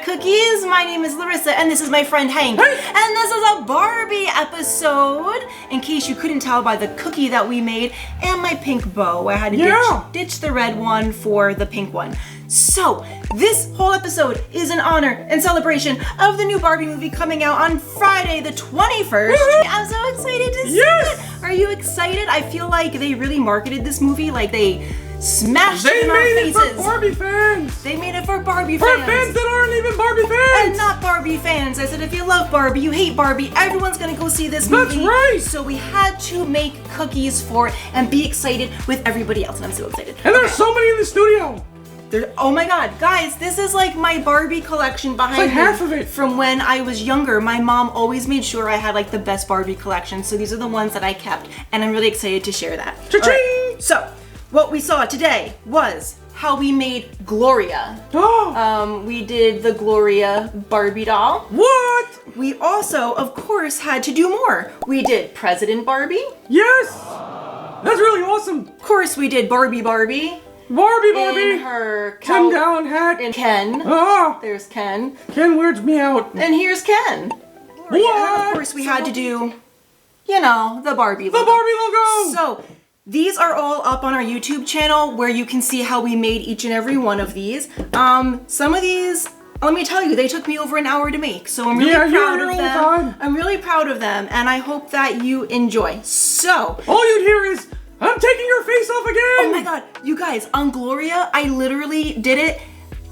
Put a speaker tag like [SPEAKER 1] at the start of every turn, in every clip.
[SPEAKER 1] Cookies. My name is Larissa and this is my friend Hank.
[SPEAKER 2] Hey.
[SPEAKER 1] And this is a Barbie episode. In case you couldn't tell by the cookie that we made and my pink bow. I had to ditch the red one for the pink one. So, this whole episode is in honor and celebration of the new Barbie movie coming out on Friday the 21st. I'm so excited to see it. Are you excited? I feel like they really marketed this movie like they smashed it in our faces.
[SPEAKER 2] They made it for Barbie fans.
[SPEAKER 1] They made it for Barbie fans.
[SPEAKER 2] For fans that aren't even Barbie fans.
[SPEAKER 1] And not Barbie fans. I said if you love Barbie, you hate Barbie, everyone's gonna go see this movie.
[SPEAKER 2] That's right.
[SPEAKER 1] So we had to make cookies for it and be excited with everybody else. And I'm so excited.
[SPEAKER 2] And there's so many in the studio.
[SPEAKER 1] Oh my god, guys, this is like my Barbie collection behind me.
[SPEAKER 2] It's like half of it.
[SPEAKER 1] From when I was younger. My mom always made sure I had like the best Barbie collection. So these are the ones that I kept. And I'm really excited to share that.
[SPEAKER 2] Cha-ching!
[SPEAKER 1] Right. So, what we saw today was how we made Gloria. We did the Gloria Barbie doll.
[SPEAKER 2] What?
[SPEAKER 1] We also, of course, had to do more. We did President Barbie.
[SPEAKER 2] Yes! That's really awesome.
[SPEAKER 1] Of course, we did Barbie.
[SPEAKER 2] Barbie!
[SPEAKER 1] In her
[SPEAKER 2] $10 hat.
[SPEAKER 1] And Ken. There's Ken.
[SPEAKER 2] Ken weirds me out.
[SPEAKER 1] And here's Ken.
[SPEAKER 2] What?
[SPEAKER 1] And of course, we had to do, you know, the Barbie logo.
[SPEAKER 2] The Barbie logo!
[SPEAKER 1] So, these are all up on our YouTube channel where you can see how we made each and every one of these. Some of these, let me tell you, they took me over an hour to make. So I'm really proud of them. I'm really proud of them, and I hope that you enjoy. So,
[SPEAKER 2] all you'd hear is, I'm taking your face off again!
[SPEAKER 1] Oh my god, you guys, on Gloria, I literally did it.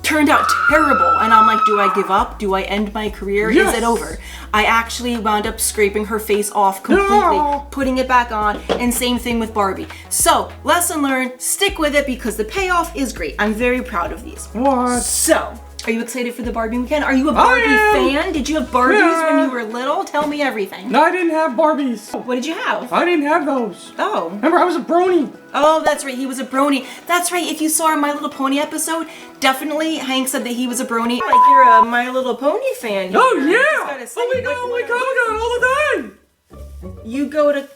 [SPEAKER 1] Turned out terrible, and I'm like, do I give up? Do I end my career?
[SPEAKER 2] Yes.
[SPEAKER 1] Is it over? I actually wound up scraping her face off completely, putting it back on, and same thing with Barbie. So, lesson learned, stick with it because the payoff is great. I'm very proud of these.
[SPEAKER 2] What?
[SPEAKER 1] So, are you excited for the Barbie weekend? Are you a Barbie fan? Did you have Barbies when you were little? Tell me everything.
[SPEAKER 2] No, I didn't have Barbies.
[SPEAKER 1] What did you have?
[SPEAKER 2] I didn't have those.
[SPEAKER 1] Oh.
[SPEAKER 2] Remember, I was a brony.
[SPEAKER 1] Oh, that's right, he was a brony. That's right, if you saw our My Little Pony episode, definitely Hank said that he was a brony. Like you're a My Little Pony fan.
[SPEAKER 2] Oh yeah! Oh my god, all the time!
[SPEAKER 1] You go to,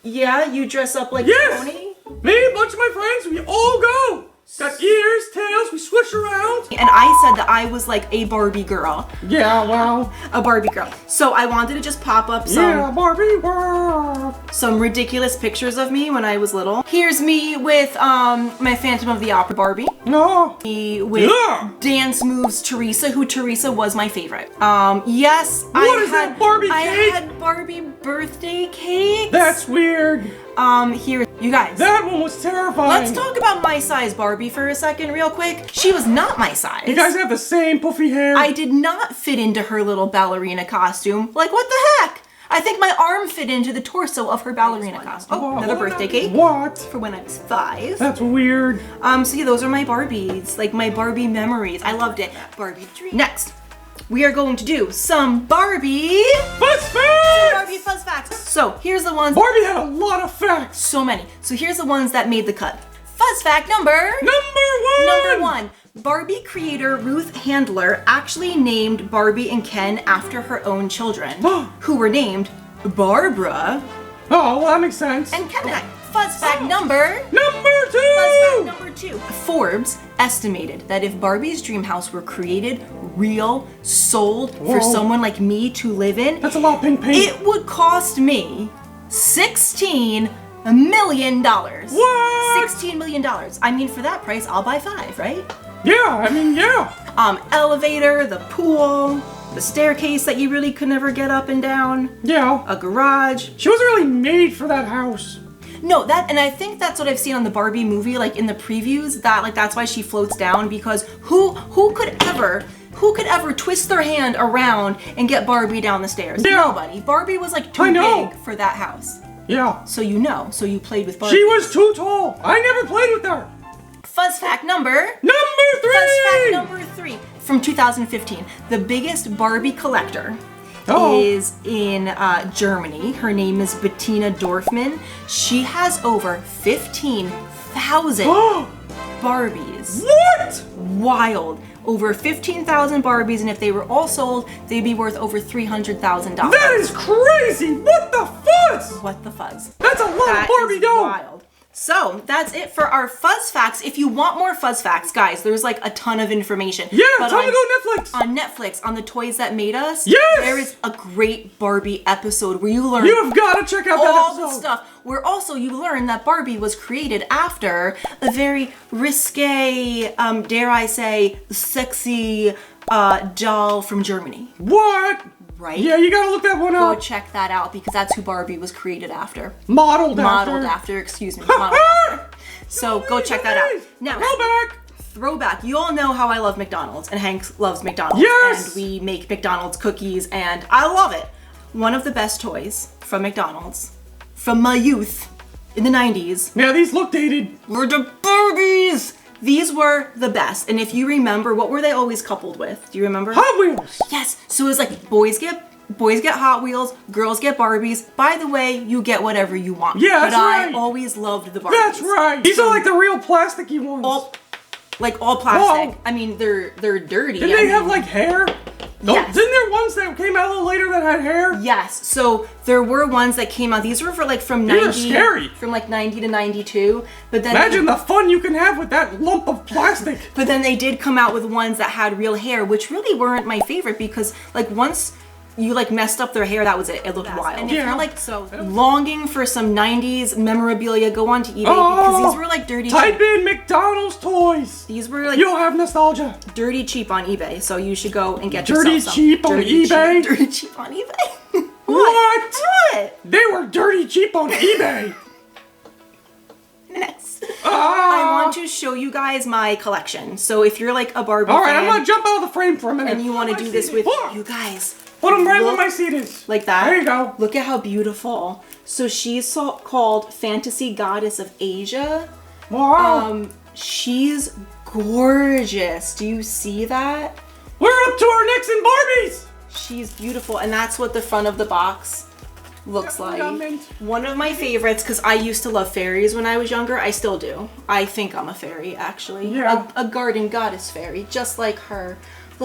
[SPEAKER 1] you dress up like a pony?
[SPEAKER 2] Me, a bunch of my friends, we all go! Got ears, tails, we switch around.
[SPEAKER 1] And I said that I was like a Barbie girl.
[SPEAKER 2] Yeah, well.
[SPEAKER 1] A Barbie girl. So I wanted to just pop up
[SPEAKER 2] Barbie world.
[SPEAKER 1] Some ridiculous pictures of me when I was little. Here's me with my Phantom of the Opera Barbie.
[SPEAKER 2] No.
[SPEAKER 1] Me with Dance Moves Teresa, who Teresa was my favorite. Yes,
[SPEAKER 2] I had Barbie cake?
[SPEAKER 1] I had Barbie birthday cakes.
[SPEAKER 2] That's weird.
[SPEAKER 1] Here, you guys.
[SPEAKER 2] That one was terrifying.
[SPEAKER 1] Let's talk about my size Barbie for a second, real quick. She was not my size.
[SPEAKER 2] You guys have the same puffy hair.
[SPEAKER 1] I did not fit into her little ballerina costume. Like, what the heck? I think my arm fit into the torso of her ballerina costume. Oh, another birthday cake.
[SPEAKER 2] What?
[SPEAKER 1] For when I was 5.
[SPEAKER 2] That's weird.
[SPEAKER 1] So yeah, those are my Barbies. Like, my Barbie memories. I loved it. Barbie dream. Next, we are going to do some Barbie
[SPEAKER 2] Fuzz Facts!
[SPEAKER 1] Barbie Fuzz Facts. So here's the ones.
[SPEAKER 2] Barbie had a lot of facts.
[SPEAKER 1] So many. So here's the ones that made the cut. Fuzz fact number 1. Barbie creator Ruth Handler actually named Barbie and Ken after her own children, who were named Barbara.
[SPEAKER 2] Oh, well, that makes sense.
[SPEAKER 1] And Kevin. Fuzz fact number
[SPEAKER 2] 2.
[SPEAKER 1] Fuzz fact number 2. Forbes estimated that if Barbie's dream house were created, real, sold for someone like me to live in,
[SPEAKER 2] that's a lot of pink paint.
[SPEAKER 1] It would cost me $16 million.
[SPEAKER 2] What?
[SPEAKER 1] $16 million. I mean, for that price, I'll buy 5, right?
[SPEAKER 2] Yeah, I mean, yeah.
[SPEAKER 1] Elevator, the pool, the staircase that you really could never get up and down.
[SPEAKER 2] Yeah.
[SPEAKER 1] A garage.
[SPEAKER 2] She wasn't really made for that house.
[SPEAKER 1] No, and I think that's what I've seen on the Barbie movie, like in the previews, that like that's why she floats down, because who could ever twist their hand around and get Barbie down the stairs?
[SPEAKER 2] Yeah.
[SPEAKER 1] Nobody. Barbie was like too big for that house.
[SPEAKER 2] Yeah.
[SPEAKER 1] So you played with Barbie.
[SPEAKER 2] She was too tall. I never played with her.
[SPEAKER 1] Fuzz fact number
[SPEAKER 2] 3.
[SPEAKER 1] Fuzz fact number 3 from 2015. The biggest Barbie collector is in Germany. Her name is Bettina Dorfman. She has over 15,000 Barbies.
[SPEAKER 2] What?
[SPEAKER 1] Wild. Over 15,000 Barbies, and if they were all sold, they'd be worth over $300,000.
[SPEAKER 2] That is crazy! What the fuzz?
[SPEAKER 1] What the fuzz?
[SPEAKER 2] That's a lot of Barbie dough!
[SPEAKER 1] Wild. So that's it for our fuzz facts. If you want more fuzz facts, guys, there's like a ton of information.
[SPEAKER 2] Yeah,
[SPEAKER 1] but
[SPEAKER 2] time to go Netflix.
[SPEAKER 1] On Netflix, on the toys that made us.
[SPEAKER 2] Yes.
[SPEAKER 1] There is a great Barbie episode where you learn.
[SPEAKER 2] You've got to check out that
[SPEAKER 1] all
[SPEAKER 2] episode.
[SPEAKER 1] the stuff. Where also you learn that Barbie was created after a very risque, dare I say, sexy doll from Germany.
[SPEAKER 2] What?
[SPEAKER 1] Right?
[SPEAKER 2] Yeah, you gotta look that one
[SPEAKER 1] Go
[SPEAKER 2] up.
[SPEAKER 1] check that out because that's who Barbie was created after.
[SPEAKER 2] Modeled
[SPEAKER 1] after, excuse me. Modeled after. So go check that out. Now, throwback. You all know how I love McDonald's and Hank loves McDonald's.
[SPEAKER 2] Yes!
[SPEAKER 1] And we make McDonald's cookies and I love it. One of the best toys from McDonald's from my youth in the 90s.
[SPEAKER 2] Yeah, these look dated.
[SPEAKER 1] Were the Barbies. These were the best. And if you remember, what were they always coupled with? Do you remember?
[SPEAKER 2] Hot Wheels.
[SPEAKER 1] Yes. So it was like boys get Hot Wheels, girls get Barbies. By the way, you get whatever you want.
[SPEAKER 2] Yeah, that's right.
[SPEAKER 1] I always loved the Barbies.
[SPEAKER 2] That's right. These are like the real plasticky ones.
[SPEAKER 1] All plastic.
[SPEAKER 2] Whoa.
[SPEAKER 1] I mean, they're dirty.
[SPEAKER 2] Did they have like hair?
[SPEAKER 1] Yes.
[SPEAKER 2] Didn't there ones that came out a little later that had hair?
[SPEAKER 1] Yes. So there were ones that came out. These were for like from 90.
[SPEAKER 2] Scary.
[SPEAKER 1] From like 90 to 92. But then
[SPEAKER 2] imagine the fun you can have with that lump of plastic.
[SPEAKER 1] But then they did come out with ones that had real hair, which really weren't my favorite because like once you like messed up their hair, that was it. It looked wild. And if you're like longing for some 90s memorabilia, go on to eBay because these were like dirty
[SPEAKER 2] Type
[SPEAKER 1] cheap.
[SPEAKER 2] in McDonald's toys.
[SPEAKER 1] These were like
[SPEAKER 2] you'll have nostalgia.
[SPEAKER 1] Dirty cheap on eBay, so you should go and get
[SPEAKER 2] dirty
[SPEAKER 1] yourself some.
[SPEAKER 2] Cheap on eBay.
[SPEAKER 1] Dirty cheap on eBay.
[SPEAKER 2] What? They were dirty cheap on eBay.
[SPEAKER 1] Next. I want to show you guys my collection. So if you're like a Barbie
[SPEAKER 2] all right,
[SPEAKER 1] fan,
[SPEAKER 2] I'm gonna jump out of the frame for a minute.
[SPEAKER 1] And you want to do this with you guys.
[SPEAKER 2] Put them right where my seat is.
[SPEAKER 1] Like that.
[SPEAKER 2] There you go.
[SPEAKER 1] Look at how beautiful. So she's called Fantasy Goddess of Asia.
[SPEAKER 2] Wow.
[SPEAKER 1] She's gorgeous. Do you see that?
[SPEAKER 2] We're up to our necks in Barbies.
[SPEAKER 1] She's beautiful, and that's what the front of the box looks like. One of my favorites, because I used to love fairies when I was younger. I still do. I think I'm a fairy, actually.
[SPEAKER 2] Yeah.
[SPEAKER 1] A garden goddess fairy, just like her.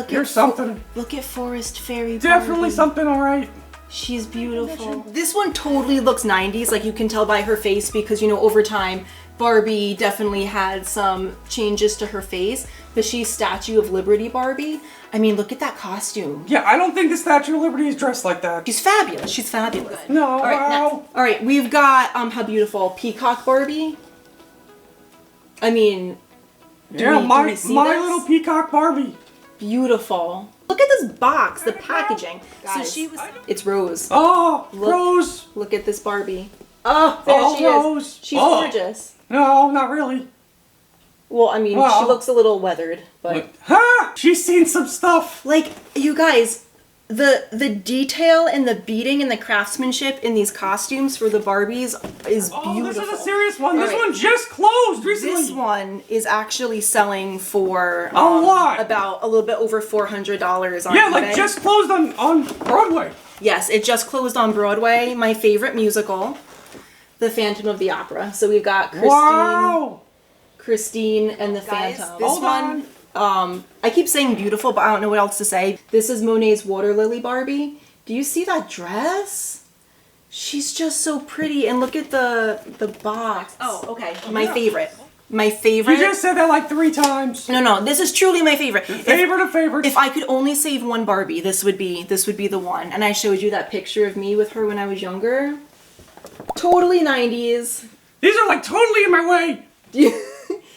[SPEAKER 2] You're something.
[SPEAKER 1] Look at Forest Fairy
[SPEAKER 2] Definitely
[SPEAKER 1] Barbie.
[SPEAKER 2] Something, all right.
[SPEAKER 1] She's beautiful. This one totally looks 90s, like you can tell by her face because, you know, over time, Barbie definitely had some changes to her face, but she's Statue of Liberty Barbie. I mean, look at that costume.
[SPEAKER 2] Yeah, I don't think the Statue of Liberty is dressed like that.
[SPEAKER 1] She's fabulous. She's fabulous.
[SPEAKER 2] No,
[SPEAKER 1] All right,
[SPEAKER 2] wow.
[SPEAKER 1] All right, we've got, how beautiful, Peacock Barbie. I mean,
[SPEAKER 2] yeah, my
[SPEAKER 1] this?
[SPEAKER 2] little peacock Barbie.
[SPEAKER 1] Beautiful. Look at this box, the packaging.
[SPEAKER 2] Guys,
[SPEAKER 1] so it's Rose.
[SPEAKER 2] Oh, Rose.
[SPEAKER 1] Look at this Barbie. Oh, there she
[SPEAKER 2] Rose.
[SPEAKER 1] is. She's gorgeous.
[SPEAKER 2] No, not really.
[SPEAKER 1] Well, I mean, she looks a little weathered, but...
[SPEAKER 2] Ha! She's seen some stuff.
[SPEAKER 1] Like, you guys, the detail and the beading and the craftsmanship in these costumes for the Barbies is beautiful.
[SPEAKER 2] Oh, this is a serious one. This one just closed recently.
[SPEAKER 1] This one is actually selling for...
[SPEAKER 2] a lot.
[SPEAKER 1] About a little bit over $400 on
[SPEAKER 2] Yeah,
[SPEAKER 1] eBay.
[SPEAKER 2] like just closed on Broadway.
[SPEAKER 1] Yes, it just closed on Broadway. My favorite musical, The Phantom of the Opera. So we've got Christine and the Phantom. This one, I keep saying beautiful, but I don't know what else to say. This is Monet's Water Lily Barbie. Do you see that dress? She's just so pretty. And look at the box. Oh, okay. My favorite. My favorite.
[SPEAKER 2] You just said that like 3 times.
[SPEAKER 1] No, this is truly my favorite.
[SPEAKER 2] Favorite of favorites.
[SPEAKER 1] If I could only save one Barbie, this would be the one. And I showed you that picture of me with her when I was younger. Totally 90s.
[SPEAKER 2] These are like totally in my way.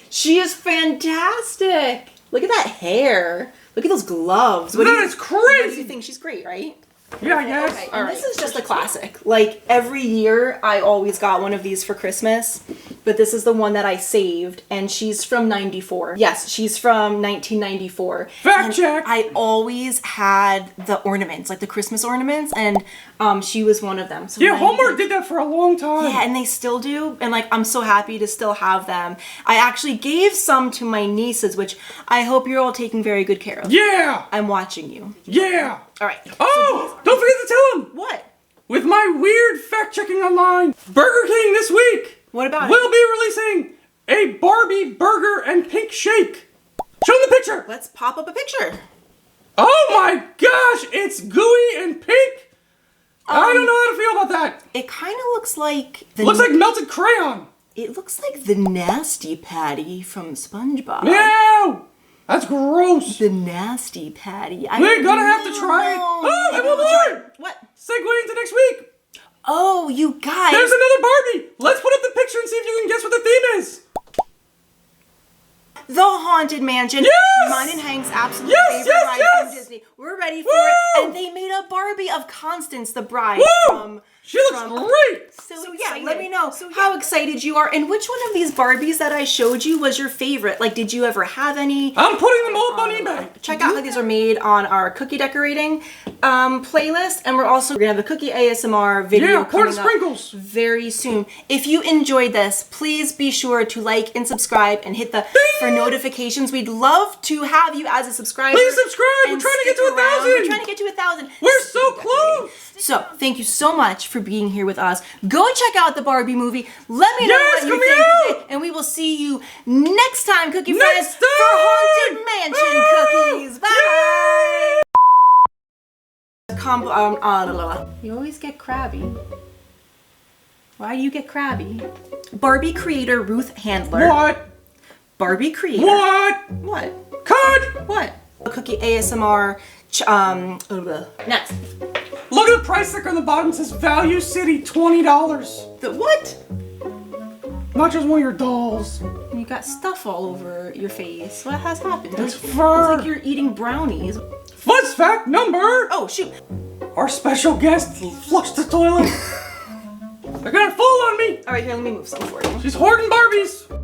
[SPEAKER 1] She is fantastic. Look at that hair. Look at those gloves.
[SPEAKER 2] That is crazy.
[SPEAKER 1] What do you think? She's great, right?
[SPEAKER 2] Yeah, yes.
[SPEAKER 1] Okay, and this is just a classic. Like, every year, I always got one of these for Christmas. But this is the one that I saved. And she's from 94. Yes, she's from 1994.
[SPEAKER 2] Fact check!
[SPEAKER 1] I always had the ornaments, like the Christmas ornaments. And she was one of them. So
[SPEAKER 2] yeah, Hallmark did that for a long time.
[SPEAKER 1] Yeah, and they still do. And, like, I'm so happy to still have them. I actually gave some to my nieces, which I hope you're all taking very good care of.
[SPEAKER 2] Yeah!
[SPEAKER 1] I'm watching you.
[SPEAKER 2] Yeah!
[SPEAKER 1] All right.
[SPEAKER 2] Oh! Don't forget to tell them!
[SPEAKER 1] What?
[SPEAKER 2] With my weird fact-checking online, Burger King this week
[SPEAKER 1] What about
[SPEAKER 2] will be releasing a Barbie burger and pink shake. Show them the picture!
[SPEAKER 1] Let's pop up a picture.
[SPEAKER 2] Oh my gosh! It's gooey and pink! I don't know how to feel about that.
[SPEAKER 1] It kind of looks like...
[SPEAKER 2] Looks like melted crayon.
[SPEAKER 1] It looks like the Nasty Patty from SpongeBob.
[SPEAKER 2] No! That's gross.
[SPEAKER 1] The Nasty Patty.
[SPEAKER 2] We're gonna have to try it. Oh, and one more!
[SPEAKER 1] What?
[SPEAKER 2] Segue into next week.
[SPEAKER 1] Oh, you guys.
[SPEAKER 2] There's another Barbie. Let's put up the picture and see if you can guess what the theme is.
[SPEAKER 1] The Haunted Mansion.
[SPEAKER 2] Yes!
[SPEAKER 1] Mine and Hank's absolute
[SPEAKER 2] Yes,
[SPEAKER 1] favorite
[SPEAKER 2] yes,
[SPEAKER 1] ride
[SPEAKER 2] yes!
[SPEAKER 1] from Disney. We're ready for
[SPEAKER 2] Woo!
[SPEAKER 1] it. And they made a Barbie of Constance, the bride.
[SPEAKER 2] Woo! She looks great.
[SPEAKER 1] So yeah, let me know how excited you are. And which one of these Barbies that I showed you was your favorite? Like, did you ever have any?
[SPEAKER 2] I'm putting them all up on eBay.
[SPEAKER 1] Check out how these are made on our cookie decorating playlist. And we're also going to have a cookie ASMR video coming
[SPEAKER 2] sprinkles
[SPEAKER 1] up very soon. If you enjoyed this, please be sure to like and subscribe and hit the for notifications. We'd love to have you as a subscriber.
[SPEAKER 2] Please subscribe. We're trying to get to 1,000.
[SPEAKER 1] We're trying to get to 1,000.
[SPEAKER 2] We're so close.
[SPEAKER 1] So, thank you so much for being here with us. Go check out the Barbie movie. Let me know what you think of it. And we will see you next time, Cookie Friends, for Haunted Mansion Cookies. Bye! You always get crabby. Why do you get crabby? Barbie creator Ruth Handler.
[SPEAKER 2] What?
[SPEAKER 1] Barbie creator.
[SPEAKER 2] What?
[SPEAKER 1] What?
[SPEAKER 2] Cut!
[SPEAKER 1] What? Cookie ASMR. Next.
[SPEAKER 2] Look at the price sticker on the bottom. It says Value City, $20.
[SPEAKER 1] The what?
[SPEAKER 2] Not just one of your dolls.
[SPEAKER 1] You got stuff all over your face. What has happened?
[SPEAKER 2] It's fur.
[SPEAKER 1] It's like you're eating brownies.
[SPEAKER 2] Fun fact number.
[SPEAKER 1] Oh, shoot.
[SPEAKER 2] Our special guest flushed the toilet. They're gonna fall on me.
[SPEAKER 1] All right, here, let me move something for you.
[SPEAKER 2] She's hoarding Barbies.